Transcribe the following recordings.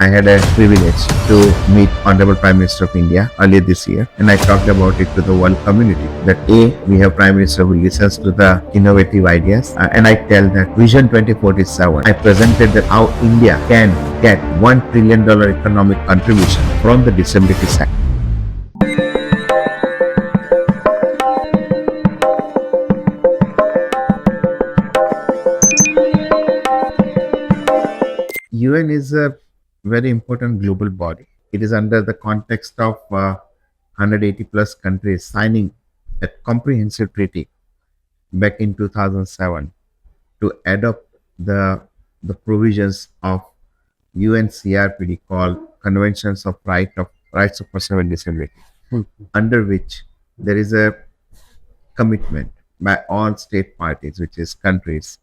I had a privilege to meet Honorable Prime Minister of India earlier this year, and I talked about it to the world community. That we have Prime Minister who listens to the innovative ideas, and I tell that Vision 2047. I presented that how India can get $1 trillion economic contribution from the disability sector. UN is a very important global body. It is under the context of 180 plus countries signing a comprehensive treaty back in 2007 to adopt the provisions of UNCRPD called Conventions of Rights of Persons with Disability, under which there is a commitment by all state parties, which is countries,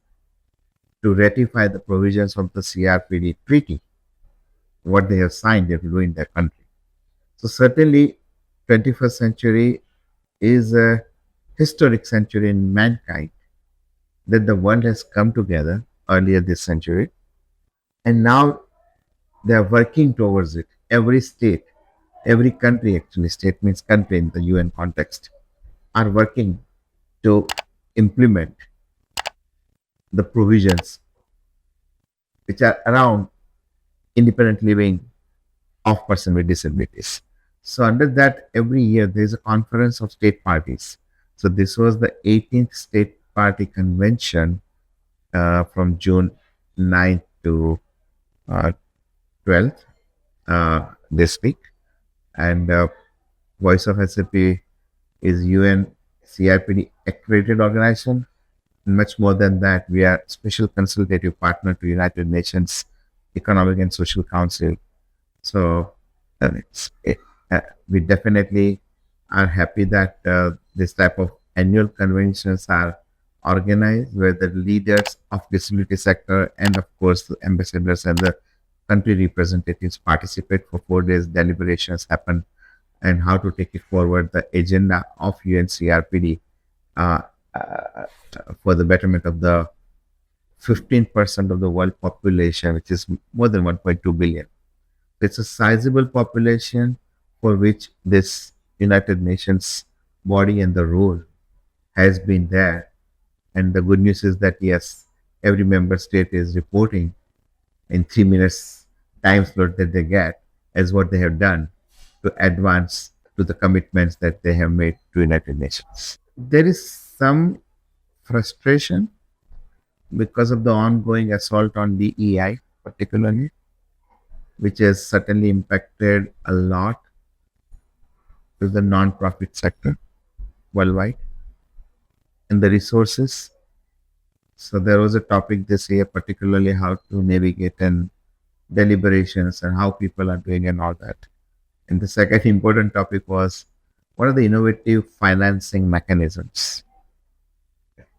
to ratify the provisions of the CRPD treaty, what they have signed, they have to do in their country. So certainly, 21st century is a historic century in mankind, that the world has come together earlier this century, and now they are working towards it. Every state, every country, actually, state means country in the UN context, are working to implement the provisions which are around independent living of persons with disabilities. So under that, every year there is a conference of state parties. So this was the 18th state party convention from June 9th to 12th this week. And Voice of SAP is UN CRPD accredited organization. Much more than that, we are special consultative partner to United Nations Economic and Social Council. So we definitely are happy that this type of annual conventions are organized, where the leaders of disability sector and of course the ambassadors and the country representatives participate for 4 days. Deliberations happen and how to take it forward, the agenda of UNCRPD uh, uh, for the betterment of the 15% of the world population, which is more than 1.2 billion. It's a sizable population for which this United Nations body and the role has been there. And the good news is that yes, every member state is reporting in 3 minutes time slot that they get as what they have done to advance to the commitments that they have made to United Nations. There is some frustration because of the ongoing assault on DEI, particularly, which has certainly impacted a lot to the non-profit sector worldwide and the resources. So there was a topic this year, particularly how to navigate and deliberations and how people are doing and all that. And the second important topic was what are the innovative financing mechanisms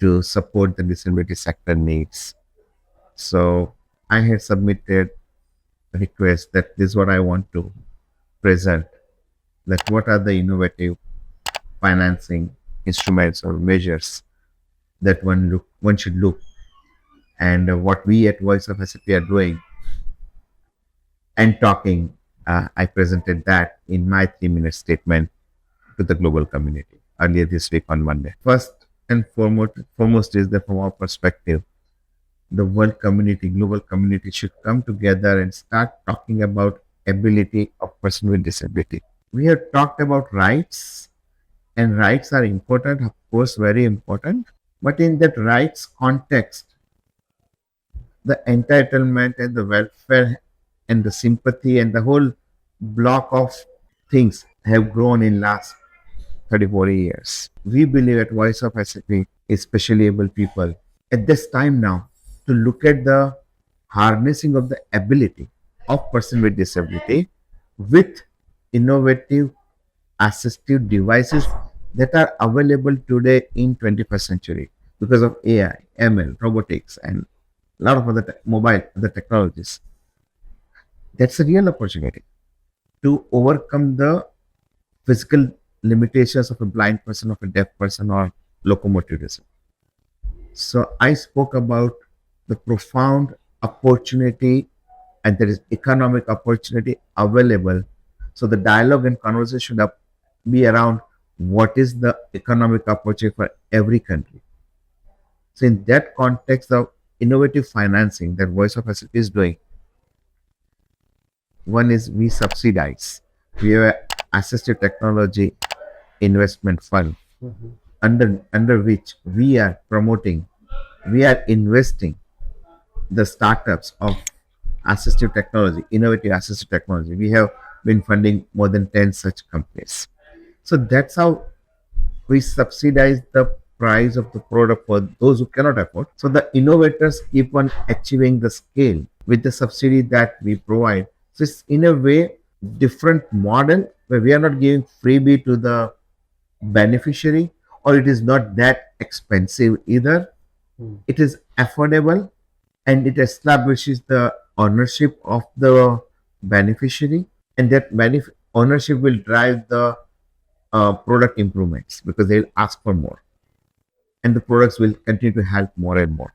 to support the disability sector needs. So I had submitted a request that this is what I want to present, that what are the innovative financing instruments or measures that one should look, and what we at Voice of SAP are doing and talking. I presented that in my 3 minute statement to the global community earlier this week on Monday. First and foremost is that from our perspective, the world community, global community should come together and start talking about ability of person with disability. We have talked about rights, and rights are important, of course, very important. But in that rights context, the entitlement and the welfare and the sympathy and the whole block of things have grown in last 30, 40 years. We believe at Voice of SAP, especially able people, at this time now, to look at the harnessing of the ability of person with disability with innovative assistive devices that are available today in 21st century because of AI, ML, robotics, and a lot of other technologies. That's a real opportunity to overcome the physical limitations of a blind person, of a deaf person, or locomotivism. So I spoke about the profound opportunity and there is economic opportunity available. So the dialogue and conversation should be around what is the economic opportunity for every country. So in that context of innovative financing that Voice of SAP is doing, one is we subsidize. We have assistive technology investment fund under which we are promoting, we are investing the startups of assistive technology, innovative assistive technology. We have been funding more than 10 such companies. So that's how we subsidize the price of the product for those who cannot afford. So the innovators keep on achieving the scale with the subsidy that we provide. So it's in a way different model where we are not giving freebie to the beneficiary, or it is not that expensive either. It is affordable, and it establishes the ownership of the beneficiary, and that ownership will drive the product improvements because they'll ask for more, and the products will continue to help more and more.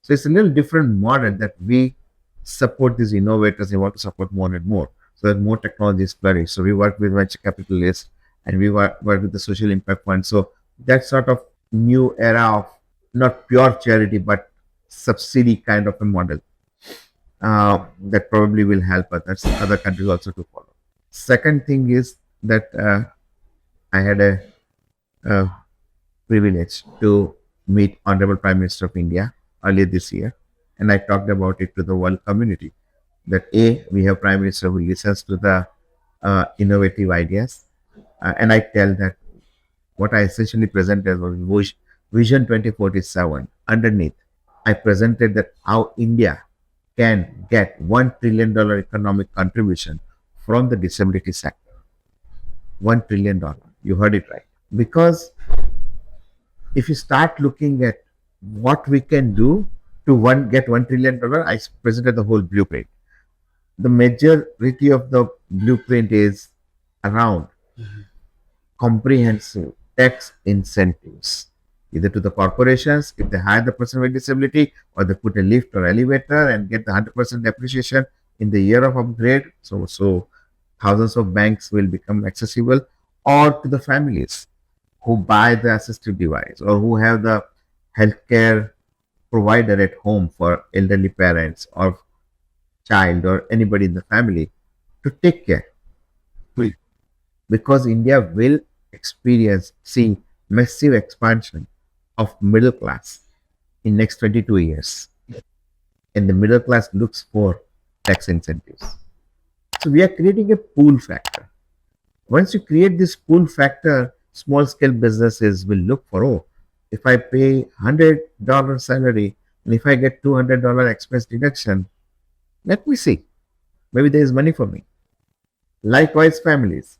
So it's a little different model that we support these innovators. They want to support more and more so that more technologies flourish. So we work with venture capitalists, and we work with the social impact fund. So that sort of new era of not pure charity but subsidy kind of a model that probably will help other countries also to follow. Second thing is that I had a privilege to meet Honorable Prime Minister of India earlier this year, and I talked about it to the world community. That we have Prime Minister who listens to the innovative ideas, and I tell that what I essentially presented was Vision 2047. Underneath, I presented that how India can get $1 trillion economic contribution from the disability sector. $1 trillion. You heard it right. Because if you start looking at what we can do to get $1 trillion, I presented the whole blueprint. The majority of the blueprint is around comprehensive tax incentives, either to the corporations if they hire the person with disability, or they put a lift or elevator and get the 100% depreciation in the year of upgrade. So thousands of banks will become accessible, or to the families who buy the assistive device or who have the healthcare provider at home for elderly parents or child or anybody in the family to take care. Because India will see massive expansion of middle class in next 22 years, and the middle class looks for tax incentives. So we are creating a pull factor. Once you create this pull factor, small scale businesses will look for, oh, if I pay $100 salary and if I get $200 expense deduction, let me see, maybe there is money for me. Likewise, families.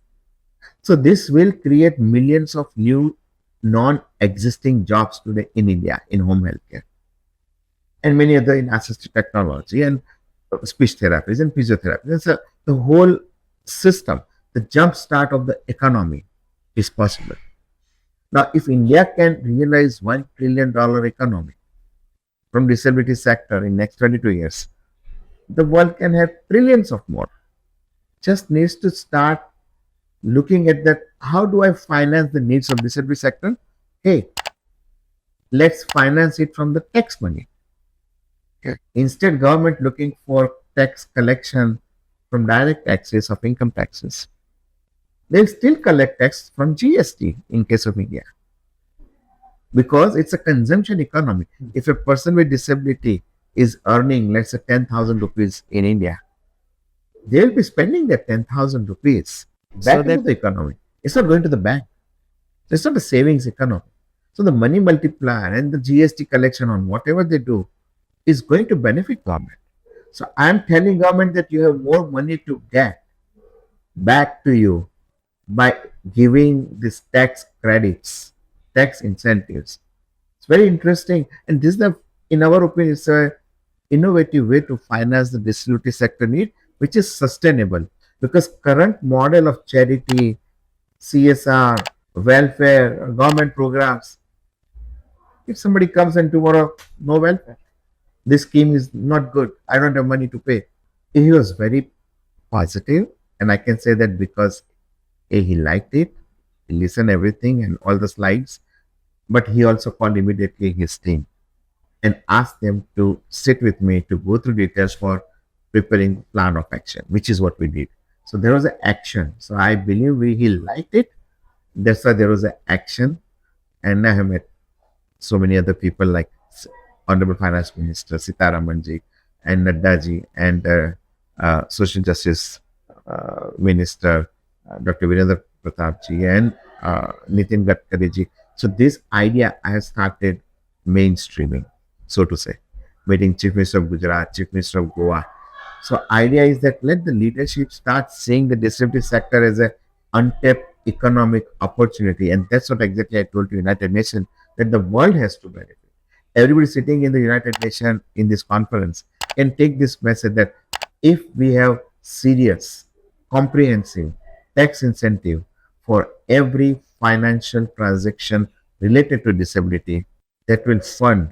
So this will create millions of new non-existing jobs today in India in home healthcare, and many other in assistive technology and speech therapies and physiotherapy. And so the whole system, the jump start of the economy is possible. Now, if India can realize $1 trillion economy from disability sector in next 22 years, the world can have trillions of more. Just needs to start looking at that. How do I finance the needs of disability sector? Hey, let's finance it from the tax money. Okay. Instead, government looking for tax collection from direct taxes of income taxes. They'll still collect tax from GST in case of India, because it's a consumption economy. If a person with disability is earning, let's say, 10,000 rupees in India, they'll be spending that 10,000 rupees back into the economy. It's not going to the bank. So it's not a savings economy. So the money multiplier and the GST collection on whatever they do is going to benefit government. So I'm telling government that you have more money to get back to you by giving these tax credits, tax incentives. It's very interesting, and this is in our opinion, it's a innovative way to finance the disability sector need, which is sustainable, because current model of charity, CSR, welfare, government programs, if somebody comes and tomorrow no welfare, this scheme is not good, I don't have money to pay, He was very positive, and I can say that because he liked it, he listened everything and all the slides, but he also called immediately his team and asked them to sit with me to go through details for preparing plan of action, which is what we did. So there was an action. So I believe he liked it. That's why there was an action. And I have met so many other people like Honorable Finance Minister Sitaramanji and Naddaji and Social Justice Minister Dr. Virendra Pratapji and Nitin Gadkariji. So this idea I have started mainstreaming, so to say, meeting Chief Minister of Gujarat, Chief Minister of Goa. So idea is that let the leadership start seeing the disruptive sector as a untapped economic opportunity, and that's what exactly I told to United Nations that the world has to benefit. Everybody sitting in the United Nations in this conference can take this message that if we have serious, comprehensive tax incentive for every financial transaction related to disability, that will fund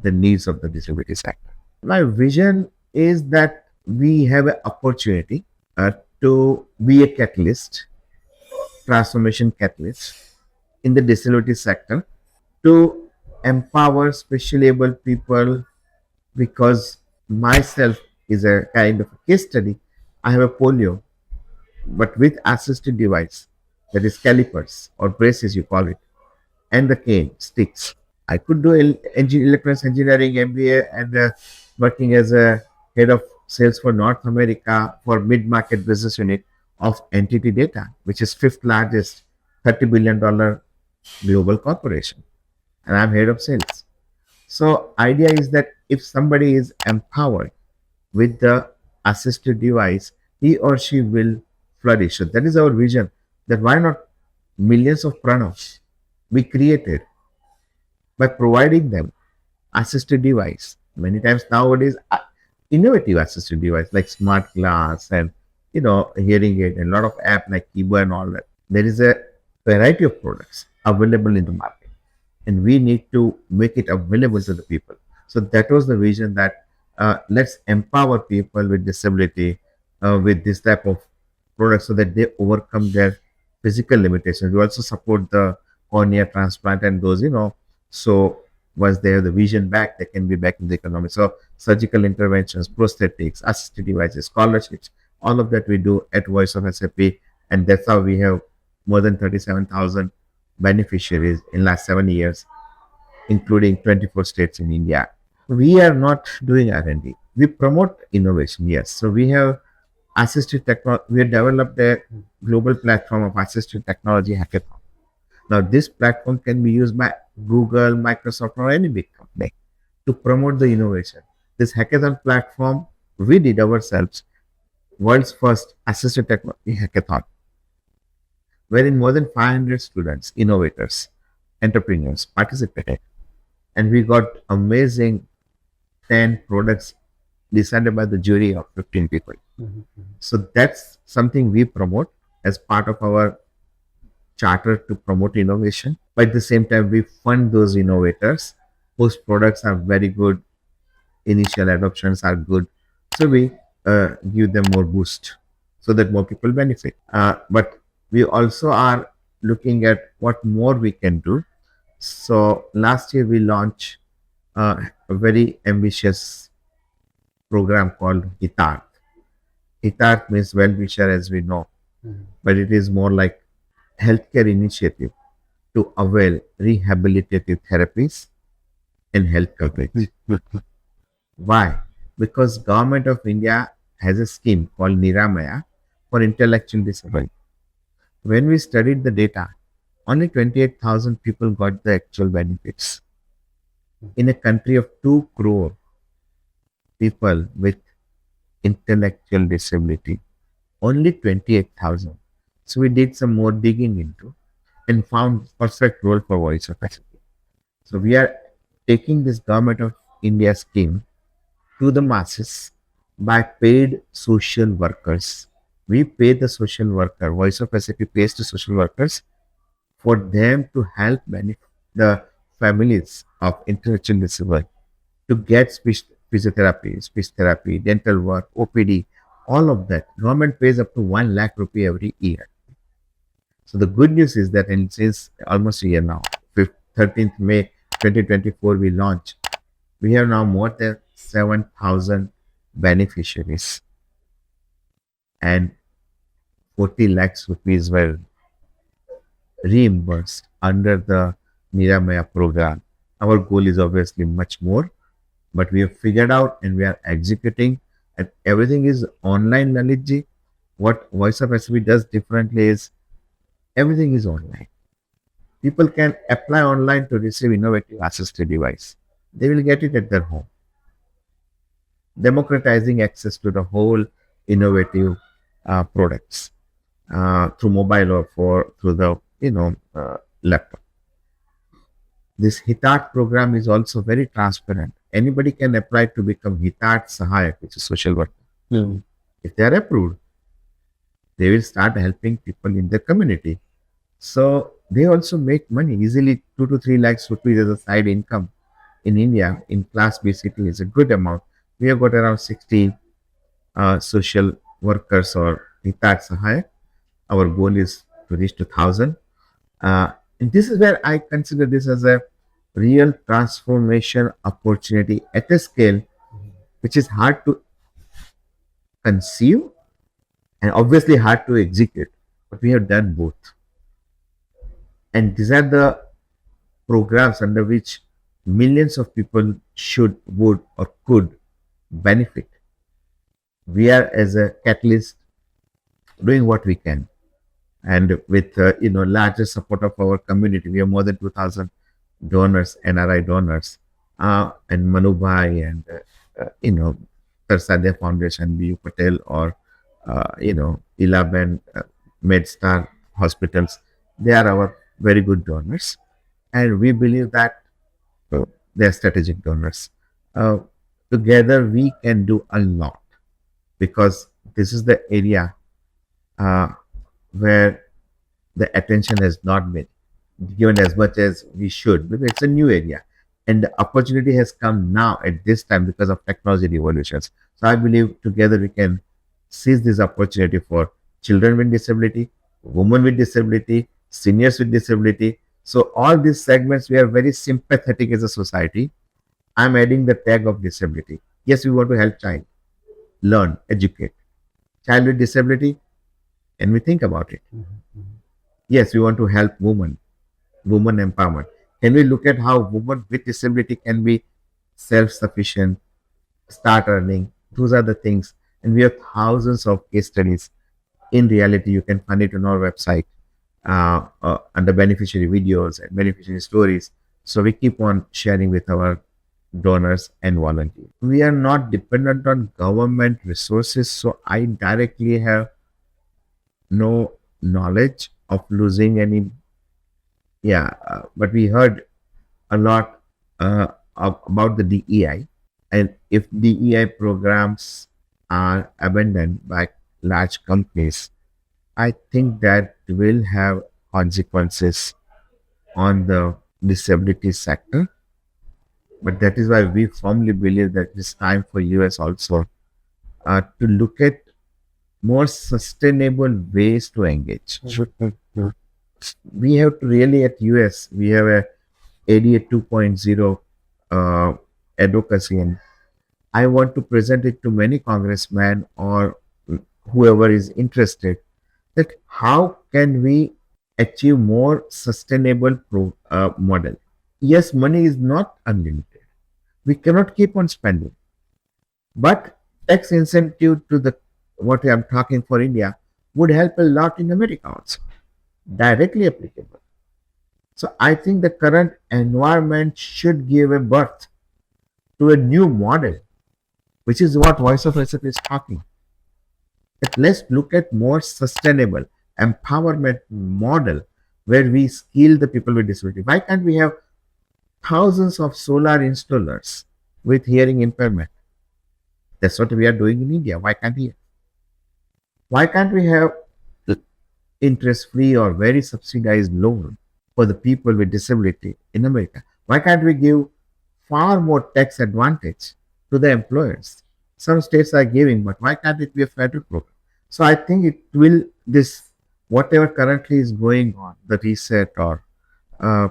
the needs of the disability sector. My vision is that we have an opportunity to be a catalyst, transformation catalyst in the disability sector to empower specially able people because myself is a kind of a case study. I have a polio, but with assisted device, that is calipers or braces you call it, and the cane sticks. I could do electronics engineering MBA and working as a head of sales for North America for mid-market business unit of Entity Data, which is fifth largest $30 billion global corporation, and I'm head of sales. So idea is that if somebody is empowered with the assisted device, he or she will flourish. So that is our vision. That why not millions of Pranavs we created by providing them assisted device. Many times nowadays, innovative assisted device like smart glass and hearing aid and a lot of app like Kiba and all that. There is a variety of products available in the market, and we need to make it available to the people. So that was the vision that let's empower people with disability with this type of products so that they overcome their physical limitations. We also support the cornea transplant and those, so once they have the vision back, they can be back in the economy. So surgical interventions, prosthetics, assisted devices, scholarships, all of that we do at Voice of SAP, and that's how we have more than 37,000 beneficiaries in last 7 years, including 24 states in India. We are not doing R&D. We promote innovation, yes. So we have assistive technology. We have developed a global platform of assistive technology hackathon. Now, this platform can be used by Google, Microsoft, or any big company to promote the innovation. This hackathon platform, we did ourselves, world's first assistive technology hackathon, wherein more than 500 students, innovators, entrepreneurs participated. And we got amazing 10 products decided by the jury of 15 people. So that's something we promote as part of our charter to promote innovation. But at the same time, we fund those innovators whose products are very good, initial adoptions are good. So we give them more boost so that more people benefit. But we also are looking at what more we can do. So last year we launched a very ambitious program called Hitat. Hitat means well-wisher, as we know, but it is more like healthcare initiative to avail rehabilitative therapies and health coverage. Why? Because Government of India has a scheme called Niramaya for intellectual disability. When we studied the data, only 28,000 people got the actual benefits. In a country of 2 crore people with intellectual disability, only 28,000. So we did some more digging into and found perfect role for Voice of SAP. So we are taking this Government of India scheme to the masses by paid social workers. We pay the social worker, Voice of SAP pays to social workers for them to help benefit the families of intellectual disabled to get physiotherapy, speech therapy, dental work, OPD, all of that. Government pays up to 1 lakh rupee every year. So the good news is that since almost a year now, 13th May 2024, we launched. We have now more than 7,000 beneficiaries and 40 lakhs rupees were reimbursed under the Niramaya program. Our goal is obviously much more, but we have figured out and we are executing, and everything is online, Lalitji. What Voice of SAP does differently is everything is online. People can apply online to receive innovative assistive device. They will get it at their home, democratizing access to the whole innovative products through mobile or through the laptop. This Hitat program is also very transparent. Anybody can apply to become Hitat Sahayak, which is social worker. Mm. If they are approved, they will start helping people in the community. So they also make money easily. 2 to 3 lakhs rupees as a side income in India in Class B city is a good amount. We have got around 60 social workers or Hitat Sahayak. Our goal is to reach to 1,000. And this is where I consider this as a real transformation opportunity at a scale which is hard to conceive and obviously hard to execute. But we have done both. And these are the programs under which millions of people should, would, or could benefit. We are, as a catalyst, doing what we can. And with larger support of our community, we have more than 2,000 donors, NRI donors, and Manubhai and Tarsadeh Foundation, BU Patel, or Ilaben MedStar hospitals. They are our very good donors, and we believe that they are strategic donors. Together, we can do a lot because this is the area where the attention has not been given as much as we should, because it's a new area and the opportunity has come now at this time because of technology revolutions. So I believe together we can seize this opportunity for children with disability, women with disability, seniors with disability. So all these segments, we are very sympathetic as a society. I'm adding the tag of disability. Yes, we want to help child learn, educate. Child with disability, and we think about it. Yes, we want to help women empowerment. Can we look at how women with disability can be self-sufficient, start earning? Those are the things. And we have thousands of case studies. In reality, you can find it on our website under beneficiary videos and beneficiary stories. So we keep on sharing with our donors and volunteers. We are not dependent on government resources. So I directly have no knowledge of losing any. Yeah, but we heard a lot about the DEI, and if DEI programs are abandoned by large companies, I think that will have consequences on the disability sector. But that is why we firmly believe that it's time for US also to look at more sustainable ways to engage. We have to really, at US, we have a ADA 2.0 advocacy, and I want to present it to many congressmen or whoever is interested, that how can we achieve more sustainable model. Yes, money is not unlimited. We cannot keep on spending, but tax incentive to the what I'm talking for India would help a lot in America also, directly applicable. So I think the current environment should give a birth to a new model, which is what Voice of SAP is talking. That let's look at more sustainable empowerment model where we skill the people with disability. Why can't we have thousands of solar installers with hearing impairment? That's what we are doing in India. Why can't we? Why can't we have interest-free or very subsidized loan for the people with disability in America? Why can't we give far more tax advantage to the employers. Some states are giving, but why can't it be a federal program? So I think it will this whatever currently is going on, the reset or uh,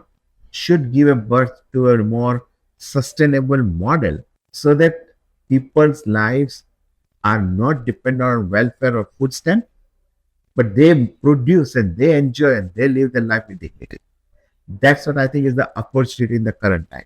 should give a birth to a more sustainable model so that people's lives are not dependent on welfare or food stamp, but they produce and they enjoy and they live their life with dignity. That's what I think is the opportunity in the current time.